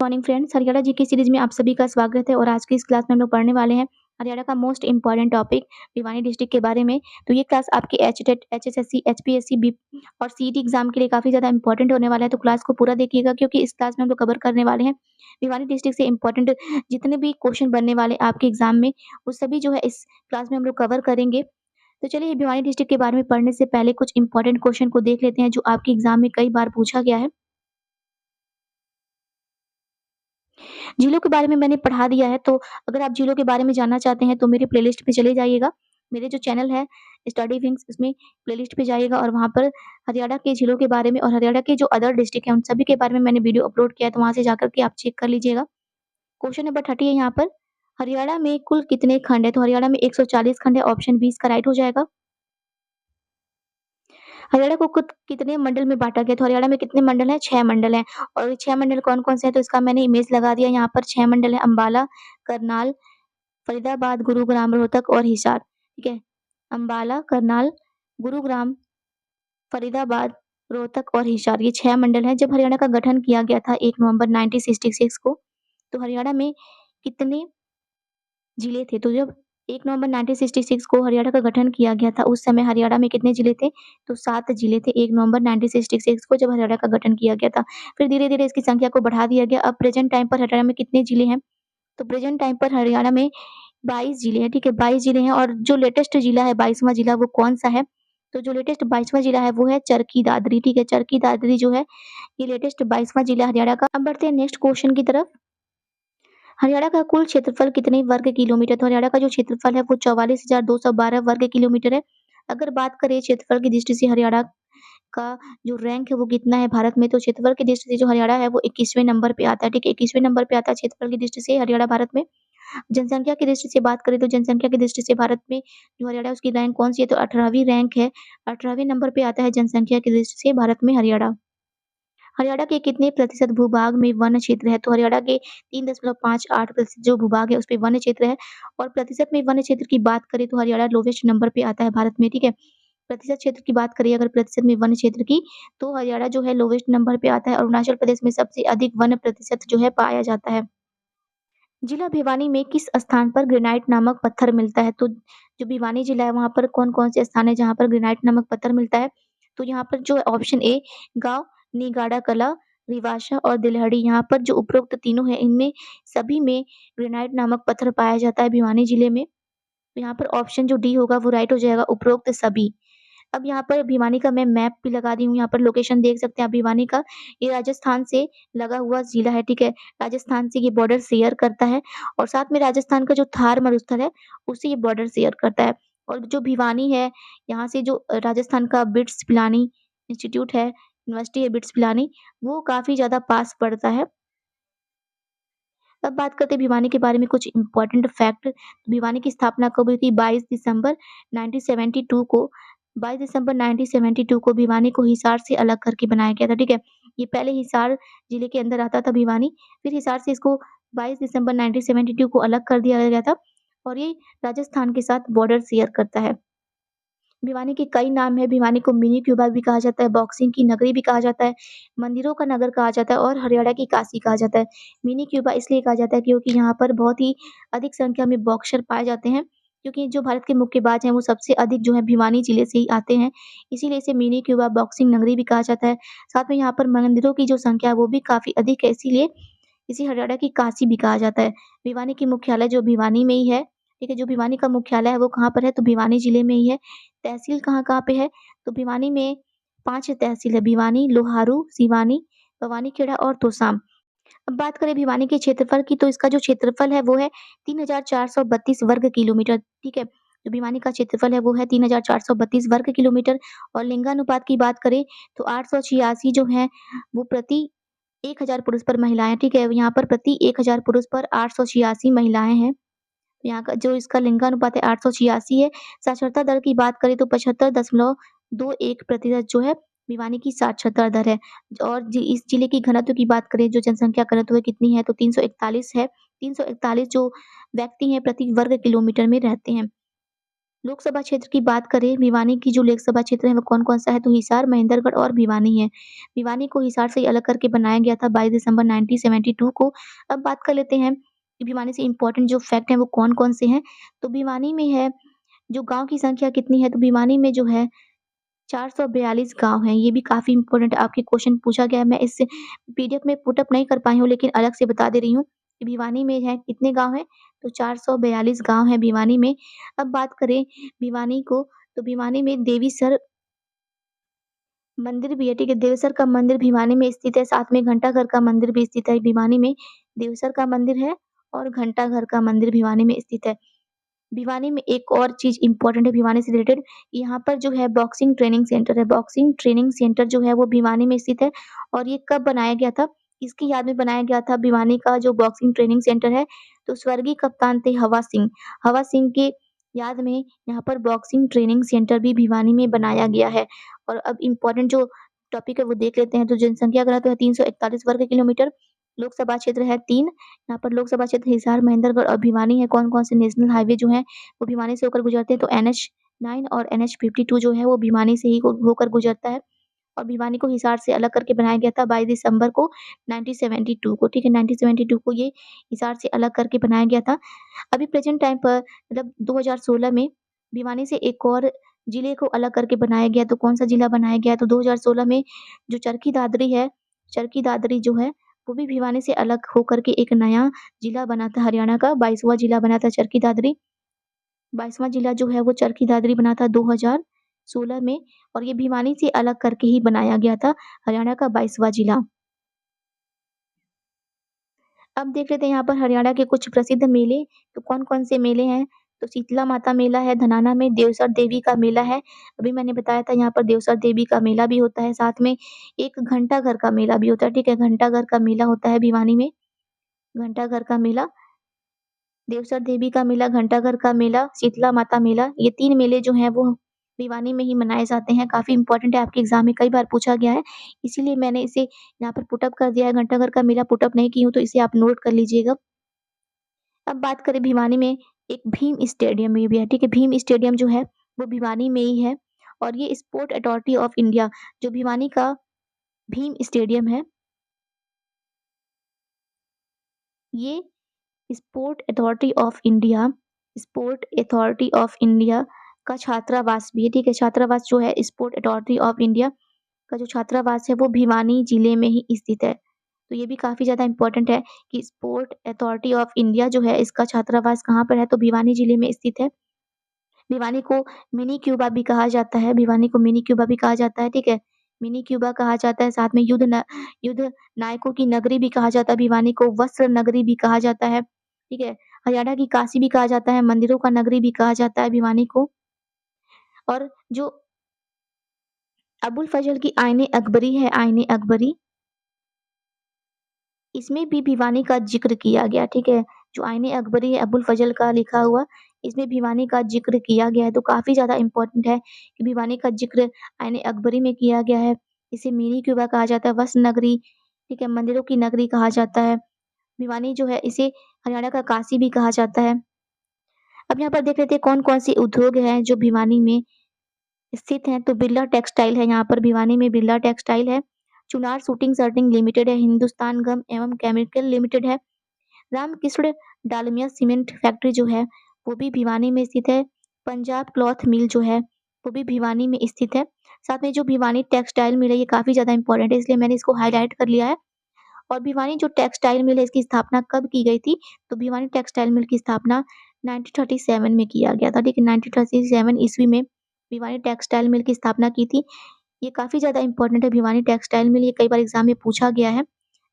Morning friends, Haryana GK series में आप सभी का स्वागत है और आज की इस क्लास में हम लोग पढ़ने वाले हैं हरियाणा का most important topic Bhiwani district के बारे में। तो ये क्लास आपके एचटेट, एचएसएससी, एचपीएससी, बीप और सीईटी एग्जाम के लिए काफ़ी ज़्यादा इंपॉर्टेंट होने वाला है। तो क्लास को पूरा देखिएगा क्योंकि इस क्लास में हम लोग कवर करने वाले हैं भिवानी डिस्ट्रिक्ट से इंपॉर्टेंट जितने भी क्वेश्चन बनने वाले आपके एग्जाम में, वो सभी जो है इस क्लास में हम लोग कवर करेंगे। तो चलिए भिवानी डिस्ट्रिक्ट के बारे में पढ़ने से पहले कुछ इंपॉर्टेंट क्वेश्चन को देख लेते हैं जो आपके एग्जाम में कई बार पूछा गया है। झीलों के बारे में मैंने पढ़ा दिया है, तो अगर आप झीलों के बारे में जानना चाहते हैं तो मेरे प्लेलिस्ट पे चले जाइएगा। मेरे जो चैनल है स्टडी विंग्स, उसमें प्लेलिस्ट पे जाइएगा और वहाँ पर हरियाणा के झीलों के बारे में और हरियाणा के जो अदर डिस्ट्रिक्ट हैं उन सभी के बारे में मैंने वीडियो अपलोड किया है, तो वहाँ से जाकर के आप चेक कर लीजिएगा। क्वेश्चन नंबर 30 है यहाँ पर, हरियाणा में कुल कितने खंड है? तो हरियाणा में 140 खंड है, ऑप्शन बी इसका राइट हो जाएगा। हरियाणा को कुत कितने मंडल में बाँटा गया? तो हरियाणा में कितने मंडल हैं? 6 मंडल हैं और ये 6 मंडल कौन-कौन से हैं? तो इसका मैंने इमेज लगा दिया यहाँ पर। 6 मंडल हैं, अम्बाला, करनाल, फरीदाबाद, गुरुग्राम, रोहतक और हिसार। ठीक है? अम्बाला, करनाल, गुरुग्राम, फरीदाबाद, रोहतक और हिसार, ये 6 मंडल हैं। जब हरियाणा का गठन किया गया था 1 नवंबर 1966 को, तो हरियाणा में कितने जिले थे? तो जब 1 नवंबर 1966 को हरियाणा का गठन किया गया था, उस समय हरियाणा में कितने जिले थे? तो 7 जिले थे 1 नवंबर 1966 को जब हरियाणा का गठन किया गया था। फिर धीरे-धीरे इसकी संख्या को बढ़ा दिया गया। अब प्रेज़ेंट टाइम पर हरियाणा में कितने जिले हैं? तो प्रेज़ेंट टाइम पर हरियाणा में 22 जिले हैं, ठीक है? 22 जिले हैं और जो लेटेस्ट जिला है 22वां जिला वो कौन-सा है? तो जो लेटेस्ट 22वां जिला है वो है चरखी दादरी, ठीक है? चरखी दादरी जो है, ये लेटेस्ट 22वां जिला हरियाणा का। अब बढ़ते हैं नेक्स्ट क्वेश्चन की तरफ। हरियाणा का कुल क्षेत्रफल कितने वर्ग किलोमीटर? तो हरियाणा का जो क्षेत्रफल है वो 44,212 वर्ग किलोमीटर है। अगर बात करें क्षेत्रफल की दृष्टि से हरियाणा का जो रैंक है वो कितना है भारत में, तो क्षेत्रफल की दृष्टि से जो हरियाणा है वो 21वें नंबर पे आता है, ठीक है? 21वें नंबर पे आता है क्षेत्रफल की दृष्टि से हरियाणा भारत में। जनसंख्या की दृष्टि से बात करें तो जनसंख्या की दृष्टि से भारत में जो हरियाणा है उसकी रैंक कौन-सी है? तो 18वीं रैंक है। 18वें नंबर पे आता है जनसंख्या की दृष्टि से भारत में हरियाणा। हरियाणा के कितने प्रतिशत भूभाग में वन क्षेत्र है? तो हरियाणा के 3.58% जो भूभाग है उसपे वन क्षेत्र है और प्रतिशत में वन क्षेत्र की बात करें तो हरियाणा लोवेस्ट नंबर पे आता है भारत में, ठीक है? प्रतिशत क्षेत्र की बात करें अगर प्रतिशत में वन क्षेत्र की, तो हरियाणा जो है लोवेस्ट नंबर पे आता है और अरुणाचल प्रदेश में सबसे अधिक वन प्रतिशत जो है पाया जाता है। जिला भिवानी में किस स्थान पर ग्रेनाइट नामक पत्थर मिलता है? तो जो भिवानी जिला है वहाँ पर कौन-कौन से स्थान है जहाँ पर ग्रेनाइट नामक पत्थर मिलता है? तो यहाँ पर जो ऑप्शन ए गाँव निगाड़ा कला, रिवाशा और दिलहड़ी, यहाँ पर जो उपरोक्त तीनों हैं इनमें सभी में ग्रेनाइट नामक पत्थर पाया जाता है भिवानी जिले में। तो यहाँ पर ऑप्शन जो डी होगा वो राइट हो जाएगा, उपरोक्त सभी। अब यहाँ पर भिवानी का मैं मैप भी लगा दी हूँ, यहाँ पर लोकेशन देख सकते हैं आप भिवानी का। ये राजस्थान से लगा हुआ ज़िला है, ठीक है? राजस्थान से ये बॉर्डर शेयर करता है और साथ में राजस्थान का जो थार मरुस्थल है, उससे ये बॉर्डर शेयर करता है। और जो भिवानी है, यहाँ से जो राजस्थान का बिट्स पिलानी इंस्टीट्यूट है, यूनिवर्सिटी है बिट्स पिलानी, वो काफ़ी ज़्यादा पास पड़ता है। अब बात करते हैं भिवानी के बारे में कुछ इम्पोर्टेंट फैक्ट। भिवानी की स्थापना कब हुई थी? 22 दिसंबर 1972 को। 22 दिसंबर 1972 को भिवानी को हिसार से अलग करके बनाया गया था, ठीक है? ये पहले हिसार जिले के अंदर आता था भिवानी, फिर हिसार से इसको 22 दिसंबर 1972 को अलग कर दिया गया था और ये राजस्थान के साथ बॉर्डर शेयर करता है। भिवानी के कई नाम हैं, भिवानी को मिनी क्यूबा भी कहा जाता है, बॉक्सिंग की नगरी भी कहा जाता है, मंदिरों का नगर कहा जाता है और हरियाणा की काशी कहा जाता है। मिनी क्यूबा इसलिए कहा जाता है क्योंकि यहाँ पर बहुत ही अधिक संख्या में बॉक्सर पाए जाते हैं, क्योंकि जो भारत के मुक्केबाज हैं वो सबसे अधिक जो है भिवानी जिले से ही आते हैं, इसीलिए इसे मिनी क्यूबा बॉक्सिंग नगरी भी कहा जाता है। साथ में यहाँ पर मंदिरों की जो संख्या है वो भी काफ़ी अधिक है, इसीलिए इसे हरियाणा की काशी भी कहा जाता है। भिवानी की मुख्यालय जो भिवानी में ही है, ठीक है? जो भिवानी का मुख्यालय है वो कहाँ पर है? तो भिवानी जिले में ही है। तहसील कहाँ-कहाँ पे है? तो भिवानी में 5 तहसील है, भिवानी, लोहारू, सिवानी, भवानीखेड़ा और तोसाम। अब बात करें भिवानी के क्षेत्रफल की, तो इसका जो क्षेत्रफल है वो है 3,432 वर्ग किलोमीटर, ठीक है? जो भिवानी का क्षेत्रफल है वो है 3,432 वर्ग किलोमीटर और लिंगानुपात की बात करें तो 886 जो हैं वो प्रति 1000 पुरुष पर महिलाएँ, ठीक है? यहाँ पर प्रति 1000 पुरुष पर 886 महिलाएँ हैं। यहाँ का जो इसका लिंगानुपात है 886 है। साक्षरता दर की बात करें तो 75.21% जो है भिवानी की साक्षरता दर है। और इस जिले की घनत्व की बात करें, जो जनसंख्या घनत्व है कितनी है, तो 341 है। 341 जो व्यक्ति हैं प्रति वर्ग किलोमीटर में रहते हैं। लोकसभा क्षेत्र की बात करें, भिवानी की जो लोकसभा क्षेत्र है वो कौन-कौन सा है तो हिसार, महेंद्रगढ़ और भिवानी है। भिवानी को हिसार से अलग करके बनाया गया था 22 दिसंबर 1972 को। अब बात कर लेते हैं कि भिवानी से इम्पोर्टेंट जो फैक्ट हैं वो कौन-कौन से हैं। तो भिवानी में है जो गाँव की संख्या कितनी है तो भिवानी में जो है 442 गाँव हैं। ये भी काफ़ी इम्पोर्टेंट आपके क्वेश्चन पूछा गया है। मैं इस पीडीएफ में पुट अप नहीं कर पाई हूँ लेकिन अलग से बता दे रही हूँ कि भिवानी में है कितने गाँव हैं तो 442 गाँव हैं भिवानी में। अब बात करें भिवानी को तो भिवानी में देवीसर मंदिर भी है, ठीक है? देवसर का मंदिर भिवानी में स्थित है, साथ में घंटाघर का मंदिर भी स्थित है भिवानी में। देवसर का मंदिर है और घंटाघर का मंदिर भिवानी में स्थित है। भिवानी में एक और चीज़ इम्पोर्टेंट है भिवानी से रिलेटेड, यहाँ पर जो है बॉक्सिंग ट्रेनिंग सेंटर है। बॉक्सिंग ट्रेनिंग सेंटर जो है वो भिवानी में स्थित है और ये कब बनाया गया था? किसकी याद में बनाया गया था भिवानी का जो बॉक्सिंग ट्रेनिंग सेंटर है? तो स्वर्गीय कप्तान थे हवा सिंह। हवा सिंह की याद में यहाँ पर बॉक्सिंग ट्रेनिंग सेंटर भी भिवानी में बनाया गया है। और अब इम्पोर्टेंट जो टॉपिक है वो देख लेते हैं। तो जनसंख्या घनत्व है 341 वर्ग किलोमीटर, लोकसभा क्षेत्र है 3, यहाँ पर लोकसभा क्षेत्र हिसार, महेंद्रगढ़ और भिवानी है। कौन-कौन से नेशनल हाईवे जो हैं वो भिवानी से होकर गुजरते हैं तो एनएच 9 और एनएच 52 जो है वो भिवानी से ही होकर गुजरता है और भिवानी को हिसार से अलग करके बनाया गया था 22 दिसंबर को 1972 को, ठीक है? 1972 को ये हिसार से अलग करके बनाया गया था। अभी प्रेज़ेंट टाइम पर मतलब 2016 में भिवानी से एक और जिले को अलग करके बनाया गया, तो कौन-सा जिला बनाया गया? तो 2016 में जो चरखी दादरी है, चरखी दादरी जो है, वो भी भिवानी से अलग होकर के एक नया जिला बना था हरियाणा का 22वाँ जिला बना था चरखी दादरी। 22वाँ जिला जो है वो चरखी दादरी बना था 2016 में और ये भिवानी से अलग करके ही बनाया गया था हरियाणा का 22वाँ जिला। अब देख लेते हैं यहाँ पर हरियाणा के कुछ प्रसिद्ध मेले, तो कौन-कौन से मेले हैं? तो शीतला माता मेला है धनाना में, देवसर देवी का मेला है, अभी मैंने बताया था यहाँ पर देवसर देवी का मेला भी होता है, साथ में एक घंटाघर का मेला भी होता है, ठीक है? घंटाघर का मेला होता है भिवानी में, घंटाघर का मेला, देवसर देवी का मेला, घंटाघर का मेला, शीतला माता मेला, ये 3 मेले जो हैं वो भिवानी में ही मनाए जाते हैं, काफ़ी इम्पोर्टेंट है, आपके एग्ज़ाम में कई बार पूछा गया है, इसीलिए मैंने इसे यहाँ पर पुट अप कर दिया है, घंटाघर का मेला पुट अप नहीं की हूँ, तो इसे आप नोट कर लीजिएगा। अब बात करें भिवानी में एक भीम स्टेडियम भी है, ठीक है? भीम स्टेडियम जो है वो भिवानी में ही है और ये स्पोर्ट अथॉरिटी ऑफ इंडिया जो भिवानी का भीम स्टेडियम है, ये स्पोर्ट अथॉरिटी ऑफ इंडिया का छात्रावास भी है, ठीक है? छात्रावास जो है स्पोर्ट अथॉरिटी ऑफ इंडिया का जो छात्रावास है वो भिवानी जिले में ही स्थित है। तो ये भी काफ़ी ज़्यादा इम्पोर्टेंट है कि स्पोर्ट अथॉरिटी ऑफ इंडिया जो है इसका छात्रावास कहाँ पर है तो भिवानी जिले में स्थित है। भिवानी को मिनी क्यूबा भी कहा जाता है, भिवानी को मिनी क्यूबा भी कहा जाता है, ठीक है? मिनी क्यूबा कहा जाता है, साथ में युद्ध नायकों की नगरी भी कहा जाता है भिवानी को, वस्त्र नगरी भी कहा जाता है, ठीक है? हरियाणा की काशी भी कहा जाता है, मंदिरों का नगरी भी कहा जाता है भिवानी को और जो अबुल फज़ल की आईने अकबरी है, आईने अकबरी इसमें भी भिवानी का ज़िक्र किया गया, ठीक है? जो आईने अकबरी है अबुल फ़ज़ल का लिखा हुआ, इसमें भिवानी का ज़िक्र किया गया है, तो काफ़ी ज़्यादा इम्पोर्टेंट है कि भिवानी का ज़िक्र आईने अकबरी में किया गया है। इसे मिनी क्यूबा कहा जाता है, वस्त्र नगरी, ठीक है? मंदिरों की नगरी कहा जाता है। भिवानी जो है इसे हरियाणा का काशी भी कहा जाता है। अब यहाँ पर देख लेते हैं कौन-कौन से उद्योग हैं जो भिवानी में स्थित हैं, तो बिरला टेक्सटाइल है यहाँ पर भिवानी में बिरला टेक्सटाइल है। चुनार शूटिंग सर्टिंग लिमिटेड है, हिंदुस्तान गम एवं केमिकल लिमिटेड है। रामकृष्ण डालमिया सीमेंट फैक्ट्री जो है, वो भी भिवानी में स्थित है। पंजाब क्लॉथ मिल जो है, वो भी भिवानी में स्थित है। साथ में जो भिवानी टेक्सटाइल मिल है, ये काफ़ी ज़्यादा इम्पोर्टेंट है, इसलिए मैंने इसको हाइलाइट कर लिया है। और भिवानी जो टेक्सटाइल मिल है, इसकी स्थापना कब की गई थी? तो भिवानी टेक्सटाइल मिल की स्थापना 1937 में किया गया था, ठीक है? 1937 ईस्वी में भिवानी टेक्सटाइल मिल की स्थापना की थी। ये काफ़ी ज़्यादा इम्पोर्टेंट है भिवानी टेक्सटाइल मिल, ये कई बार एग्ज़ाम में पूछा गया है।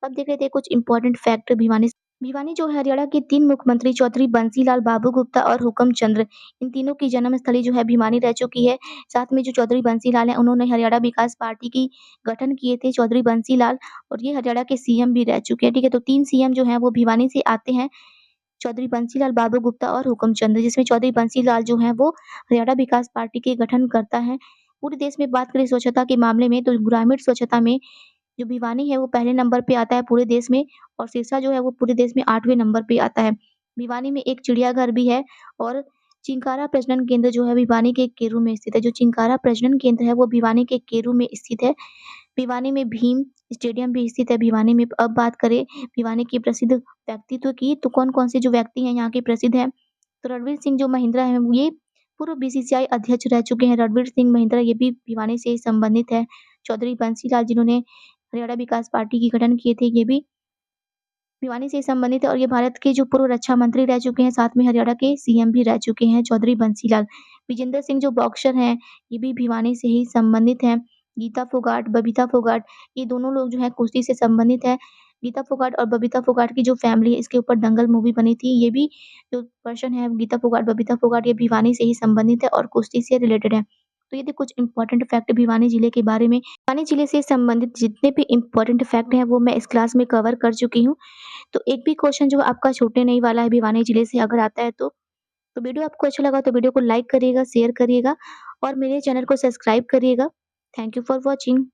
अब देख लेते हैं कुछ इम्पोर्टेंट फैक्ट भिवानी भिवानी जो है हरियाणा के 3 मुख्यमंत्री चौधरी बंसीलाल बाबू गुप्ता और हुकम चंद्र, इन तीनों की जन्मस्थली जो है भिवानी रह चुकी है। साथ में जो चौधरी बंसीलाल हैं, उन्होंने हरियाणा विकास पार्टी की गठन किए थे चौधरी बंसीलाल और ये हरियाणा के सीएम भी रह चुके हैं, ठीक है? तो 3 सीएम जो हैं वो भिवानी से आते हैं, चौधरी बंसीलाल बाबू गुप्ता और हुकम चंद, जिसमें चौधरी बंसीलाल जो हैं वो हरियाणा विकास पार्टी के गठन करता है। पूरे देश में बात करें स्वच्छता के मामले में तो ग्रामीण स्वच्छता में जो भिवानी है वो पहले नंबर पे आता है पूरे देश में और सिरसा जो है वो पूरे देश में 8वें नंबर पे आता है। भिवानी में एक चिड़ियाघर भी है और चिंकारा प्रजनन केंद्र जो है भिवानी के केरू में स्थित है। जो चिंकारा प्रजनन केंद्र है वो भिवानी के केरू में स्थित है। भिवानी में भीम स्टेडियम भी स्थित है भिवानी में। अब बात करें भिवानी के प्रसिद्ध व्यक्तित्व की, तो कौन-कौन से जो व्यक्ति हैं यहाँ के प्रसिद्ध हैं। तो रणवीर सिंह जो महिंद्रा हैं ये पूर्व बीसीसीआई अध्यक्ष रह चुके हैं। रणवीर सिंह महिंद्रा ये भी भिवानी से ही संबंधित है। चौधरी बंसीलाल जिन्होंने हरियाणा विकास पार्टी की गठन किए थे, ये भी भिवानी से संबंधित है और ये भारत के जो पूर्व रक्षा मंत्री रह चुके हैं, साथ में हरियाणा के सीएम भी रह चुके हैं, चौधरी बंसीलाल। विजेंद्र सिंह जो बॉक्सर हैं, ये भी भिवानी से ही संबंधित हैं। गीता फोगाट, बबीता फोगाट, ये दोनों लोग जो हैं कुश्ती से संबंधित हैं। गीता फोगाट और बबीता फोगाट की जो फैमिली है, इसके ऊपर दंगल मूवी बनी थी। ये भी जो पर्सन है गीता फोगाट, बबीता फोगाट, ये भिवानी से ही संबंधित है और कुश्ती से रिलेटेड है। तो ये थे कुछ इम्पोर्टेंट फैक्ट भिवानी जिले के बारे में। भिवानी जिले से संबंधित जितने भी इम्पोर्टेंट फैक्ट हैं, वो मैं इस क्लास में कवर कर चुकी हूँ। तो एक भी क्वेश्चन जो आपका छूटने नहीं वाला है भिवानी जिले से अगर आता है तो। तो वीडियो आपको अच्छा लगा तो वीडियो को लाइक करिएगा, शेयर करिएगा और मेरे चैनल को सब्सक्राइब करिएगा। Thank you for watching.